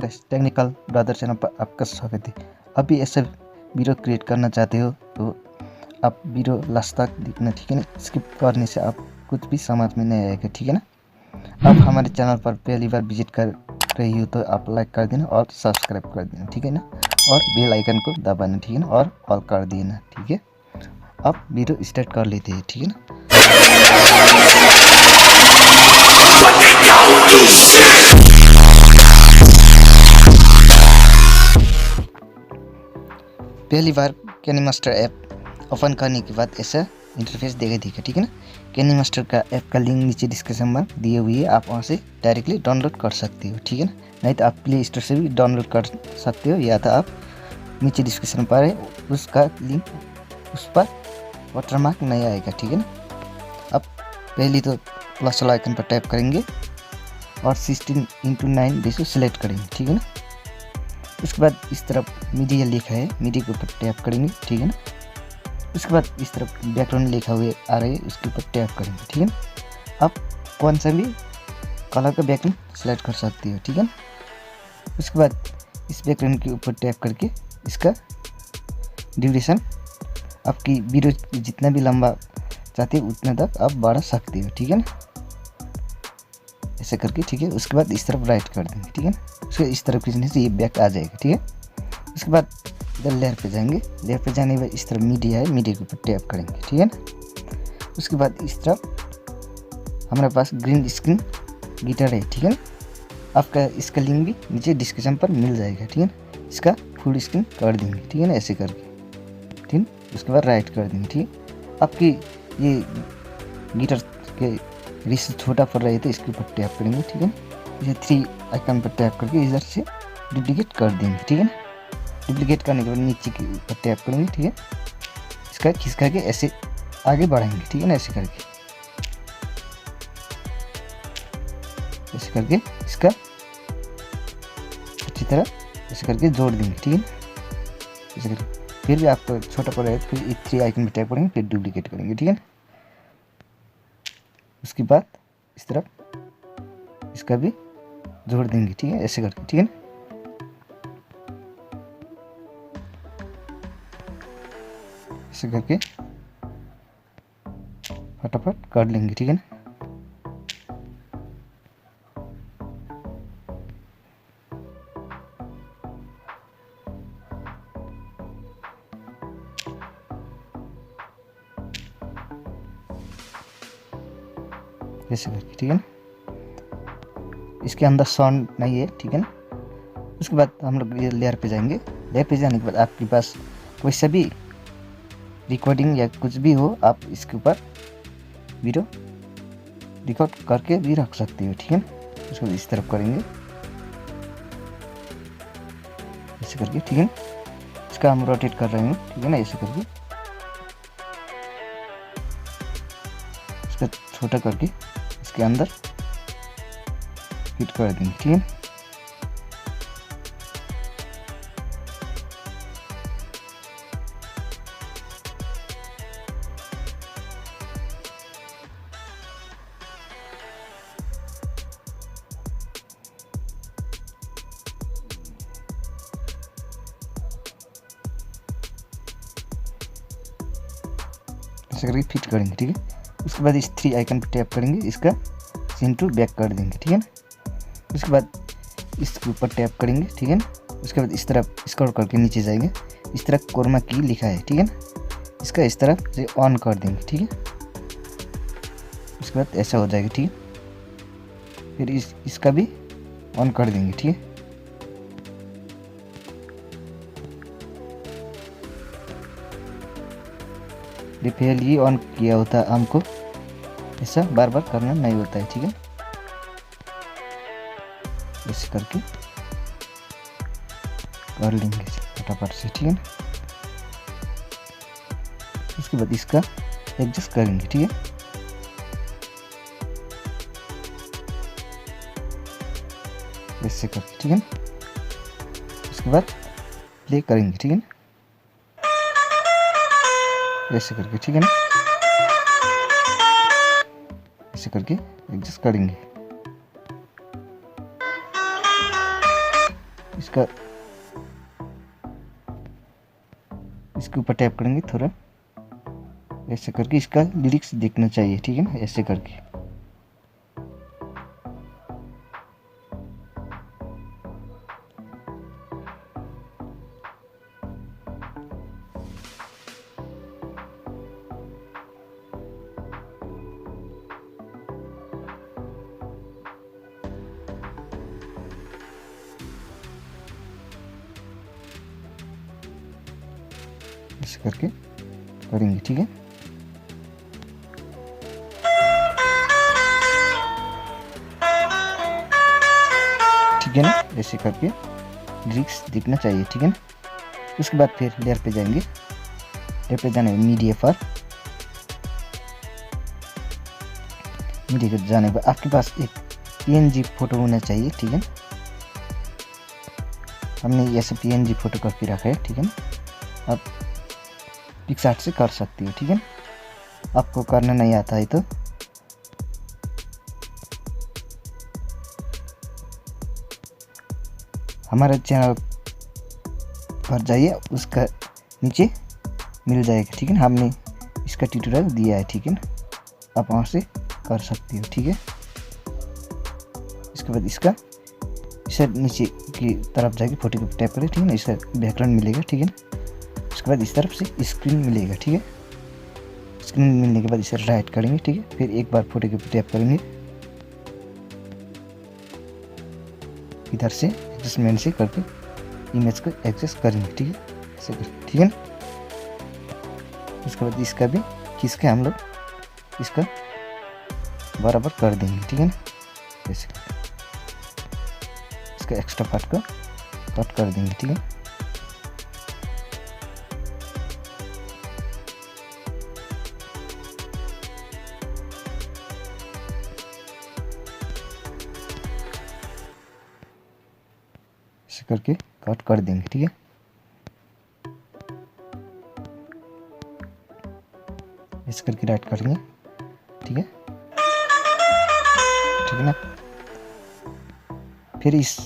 हमारे technical brother channel पर आपका स्वागत है। अभी ऐसे वीडियो क्रिएट करना चाहते हो तो आप वीडियो लास्ट तक देखना, ठीक है ना। स्किप करने से आप कुछ भी समझ में नहीं आएगा, ठीक है ना। आप हमारे चैनल पर पहली बार विजिट कर रही हो तो आप लाइक कर देना और सब्सक्राइब कर देना, ठीक है ना। और बेल आइकन को दबाना, ठीक है ना, और ऑल कर देना, ठीक है। अब वीडियो स्टार्ट कर लेते हैं, ठीक है ना। पहली बार कैनीमास्टर ऐप ओपन करने के बाद ऐसा इंटरफेस देगा, ठीक है ना। कैनीमास्टर का ऐप का लिंक नीचे डिस्क्रिप्शन में दिए हुए है, आप वहाँ से डायरेक्टली डाउनलोड कर सकते हो, ठीक है ना। नहीं तो आप प्ले स्टोर से भी डाउनलोड कर सकते हो, या तो आप नीचे डिस्क्रिप्शन पर है उसका लिंक, उस पर वाटरमार्क नहीं आएगा, ठीक है ना। अब पहले तो प्लस वाला आइकन पर टैप करेंगे और 16:9 रेशो सेलेक्ट करेंगे, ठीक है ना। उसके बाद इस तरफ मीडिया लिखा है, मीडिया के ऊपर टैप करेंगे, ठीक है ना। उसके बाद इस तरफ बैकग्राउंड लिखा हुआ आ रहा है, उसके ऊपर टैप करेंगे, ठीक है ना। आप कौन सा भी कलर का बैकग्राउंड सेलेक्ट कर सकते हो, ठीक है ना। उसके बाद इस बैकग्राउंड के ऊपर टैप करके इसका ड्यूरेशन आपकी वीडियो जितना भी लंबा चाहते हो उतना तक आप बढ़ा सकते हो, ठीक है ना, ऐसे करके, ठीक है। उसके बाद इस तरफ राइट कर देंगे, ठीक है ना। उसके इस तरफ खींचने से ये बैक आ जाएगा, ठीक है। उसके बाद इधर लेयर पे जाएंगे, लेयर पे जाने के बाद इस तरफ मीडिया है, मीडिया के ऊपर टैप करेंगे, ठीक है ना। उसके बाद इस तरफ हमारे पास ग्रीन स्क्रीन गिटार है, ठीक है ना। आपका इसका लिंक भी नीचे डिस्क्रिप्शन पर मिल जाएगा, ठीक है ना। इसका फुल स्क्रीन कर देंगे, ठीक है ना, ऐसे करके, ठीक है। उसके बाद राइट कर देंगे, ठीक है। आपकी ये गिटार के रिस छोटा पड़ रहा है तो इसके ऊपर टैप करेंगे, ठीक है ना। ये 3 आइकन पर टैप करके इधर से डुप्लीकेट कर देंगे, ठीक है ना। डुप्लीकेट करने के बाद नीचे के ऊपर टैप करेंगे, ठीक है। इसका खिसका के ऐसे आगे बढ़ाएंगे, ठीक है ना, ऐसे करके, ऐसे करके इसका अच्छी तरह ऐसे करके जोड़ देंगे, ठीक है ना, ऐसे करके। फिर भी आपको छोटा पड़ रहा है तो फिर 3 आइकन पर टैप करेंगे, फिर डुप्लीकेट करेंगे, ठीक है ना। उसके बाद इस तरफ इसका भी जोड़ देंगे, ठीक है, ऐसे करके, ठीक है ना। ऐसे करके फटाफट कर लेंगे, ठीक है ना। ऐसे करके, ठीक है ना। इसके अंदर साउंड नहीं है, ठीक है ना। उसके बाद हम लोग ये लेयर पे जाएंगे, लेयर पे जाने के बाद आपके पास कोई सा भी रिकॉर्डिंग या कुछ भी हो, आप इसके ऊपर वीडियो रिकॉर्ड करके भी रख सकते हो, ठीक है ना। उसको इस तरफ करेंगे, ऐसे करके, ठीक है ना। इसका हम रोटेट कर रहे हैं, ठीक है ना, ऐसे करके इसका छोटा करके इसके अंदर फिट कर देंगे, ठीक है। ऐसे करके फिट करेंगे, ठीक है। उसके बाद इस 3 आइकन पर टैप करेंगे, इसका सेंड टू बैक कर देंगे, ठीक है ना। उसके बाद इसके ऊपर टैप करेंगे, ठीक है ना। उसके बाद इस तरफ स्क्रॉल करके नीचे जाएंगे, इस तरफ क्रोमा की लिखा है, ठीक है ना। इसका इस तरफ से ऑन कर देंगे, ठीक है। उसके बाद ऐसा हो जाएगा, ठीक है। फिर इसका भी ऑन कर देंगे, ठीक है। ये पहले ऑन किया होता है, हमको ऐसा बार बार करना नहीं होता है, ठीक है। ऐसे करके कर लेंगे फटाफट से, ठीक है ना। उसके बाद इसका एडजस्ट करेंगे, ठीक है। ऐसे करके, ठीक है ना। उसके बाद प्ले करेंगे, ठीक है ना, ऐसे करके, ठीक है ना। ऐसे करके एडजस्ट करेंगे। इसके ऊपर टैप करेंगे थोड़ा ऐसे करके, इसका लिरिक्स दिखना चाहिए, ठीक है ना, ऐसे करके। ऐसे करके करेंगे, ठीक है। ठीक है ना, ऐसे करके लिरिक्स दिखना चाहिए, ठीक है ना। उसके बाद फिर लेयर पे जाएंगे, लेयर पे जाने मीडिया पर, मीडिया पे जाने पर आपके पास एक PNG फोटो होना चाहिए, ठीक है। हमने ऐसे PNG फोटो करके रखा है, ठीक है ना। आप PicsArt से कर सकते हो, ठीक है। आपको करना नहीं आता है तो हमारे चैनल पर जाइए, उसका नीचे मिल जाएगा, ठीक है। हमने इसका ट्यूटोरियल दिया है, ठीक है ना, आप वहाँ से कर सकते हो, ठीक है। इसके बाद इसका इसे नीचे की तरफ जाके फोटो को टैप करें, ठीक है ना, इसका बैकग्राउंड मिलेगा, ठीक है ना। उसके बाद इस तरफ से स्क्रीन मिलेगा, ठीक है। स्क्रीन मिलने के बाद इसे राइट करेंगे, ठीक है। फिर एक बार फोटो के ऊपर टैप करेंगे, इधर से एडजस्टमेंट से करके इमेज को एडजस्ट करेंगे, ठीक है, ऐसे करके, ठीक है ना। उसके बाद इसका भी खींच के हम लोग इसका बराबर कर देंगे, ठीक है ना, ऐसे इसका एक्स्ट्रा पार्ट को कट कर देंगे, ठीक है। ऐसे करके कट कर देंगे, ठीक है। ऐसे करके राइट करेंगे, ठीक है, ठीक है ना। फिर इस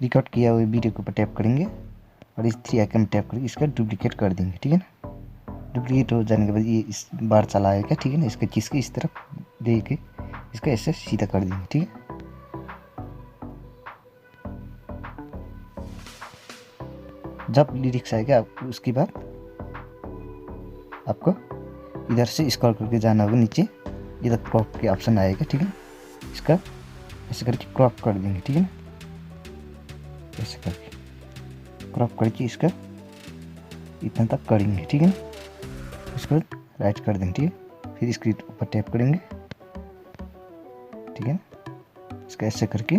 रिकॉर्ड किया हुए वीडियो के ऊपर टैप करेंगे और इस 3 आइकन में टैप करके इसका डुप्लीकेट कर देंगे, ठीक है ना। डुप्लीकेट हो जाने के बाद ये इस बार चला आएगा, ठीक है ना। इसका चीज़ के इस तरफ दे के इसका ऐसे सीधा कर देंगे, ठीक है। जब लिरिक्स आएगा उसके बाद आपको इधर से स्क्रॉल करके जाना होगा नीचे, इधर क्रॉप के ऑप्शन आएगा, ठीक है। इसका ऐसे करके क्रॉप कर देंगे, ठीक है ना, ऐसे करके क्रॉप करके इसका इतना तक करेंगे, ठीक है ना। उसके बाद राइट कर देंगे, ठीक है। फिर इसके ऊपर टैप करेंगे, ठीक है। इसका ऐसे करके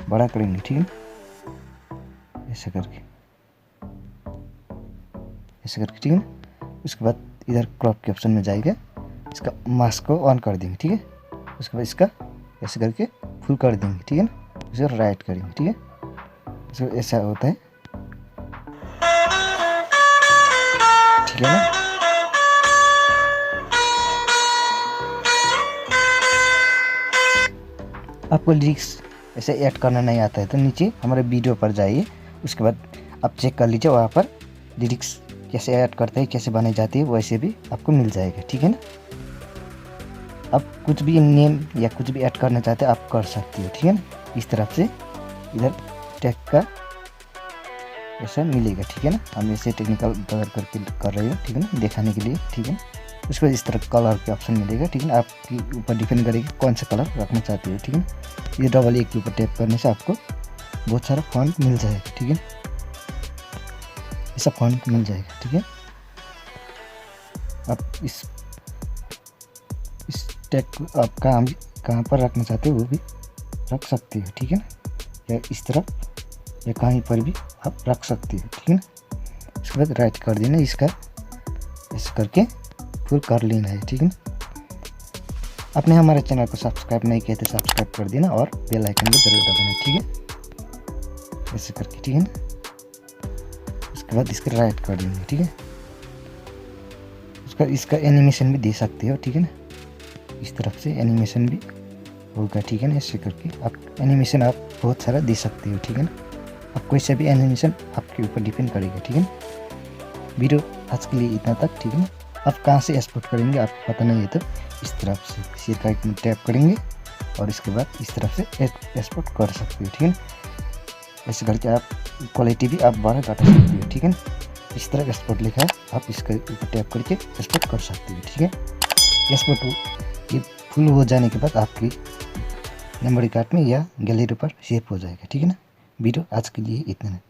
बड़ा करेंगे, ठीक है, ऐसे करके, ऐसे करके, ठीक है। उसके बाद इधर क्रॉप के ऑप्शन में जाएगा, इसका मास्क को ऑन कर देंगे, ठीक है। उसके बाद इसका ऐसे करके फुल कर देंगे, ठीक है ना। इसे राइट करेंगे, ठीक है। इसको ऐसा होता है, ठीक है ना। आपको लिरिक्स ऐसे ऐड करना नहीं आता है तो नीचे हमारे वीडियो पर जाइए, उसके बाद आप चेक कर लीजिए, वहाँ पर लिरिक्स कैसे ऐड करते हैं, कैसे बनाई जाती है, वैसे भी आपको मिल जाएगा, ठीक है ना। आप कुछ भी नेम या कुछ भी ऐड करना चाहते हैं आप कर सकते हो, ठीक है ना। इस तरफ से इधर टैग का ऐसा मिलेगा, ठीक है ना। हम ऐसे टेक्निकल कलर करके कर रहे हो, ठीक है ना, दिखाने के लिए, ठीक है ना। उसके बाद इस तरह कलर के ऑप्शन मिलेगा, ठीक है ना। आपके ऊपर डिपेंड करेगा कौन सा कलर रखना चाहते हो, ठीक है ना। ये डबल एक के ऊपर टैप करने से आपको बहुत सारा फॉन्ट मिल जाएगा, ठीक है, ऐसा फॉन्ट मिल जाएगा, ठीक है। आप इस टैग को आप कहाँ पर रखना चाहते हो वो भी रख सकते हो, ठीक है ना, या इस तरफ या कहीं पर भी आप रख सकते हो, ठीक है ना। उसके बाद राइट कर देना, इसका ऐसे करके फुल कर लेना है, ठीक है ना। आपने हमारे चैनल को सब्सक्राइब नहीं किया तो सब्सक्राइब कर देना और बेल आइकन को जरूर दबाना, ठीक है, ऐसे करके, ठीक है ना। उसके बाद इसका राइट कर देंगे, ठीक है। इसका एनिमेशन भी दे सकते हो, ठीक है ना। इस तरफ से एनिमेशन भी होगा, ठीक है ना। ऐसे करके आप एनिमेशन आप बहुत सारा दे सकते हो, ठीक है ना। अब कोई सा भी एनिमेशन आपके ऊपर डिपेंड करेगा, ठीक है ना। वीडियो आज के लिए इतना तक, ठीक है ना। अब कहाँ से एक्सपोर्ट करेंगे आपको पता नहीं है तो इस तरफ से शेयर का आइकन टैप करेंगे और इसके बाद इस तरफ से एक्सपोर्ट कर सकते हो, ठीक है ना। ऐसे करके आप क्वालिटी भी आप बाहर काट सकते हो, ठीक है ना। इस तरह एक्सपोर्ट लिखा है, आप इसके ऊपर टैप करके एक्सपोर्ट कर सकते हो, ठीक है। एक्सपोर्ट ये फुल हो जाने के बाद आपकी मेमोरी कार्ड में या गैलरी पर सेव हो जाएगा, ठीक है ना। वीडियो आज के लिए इतना है।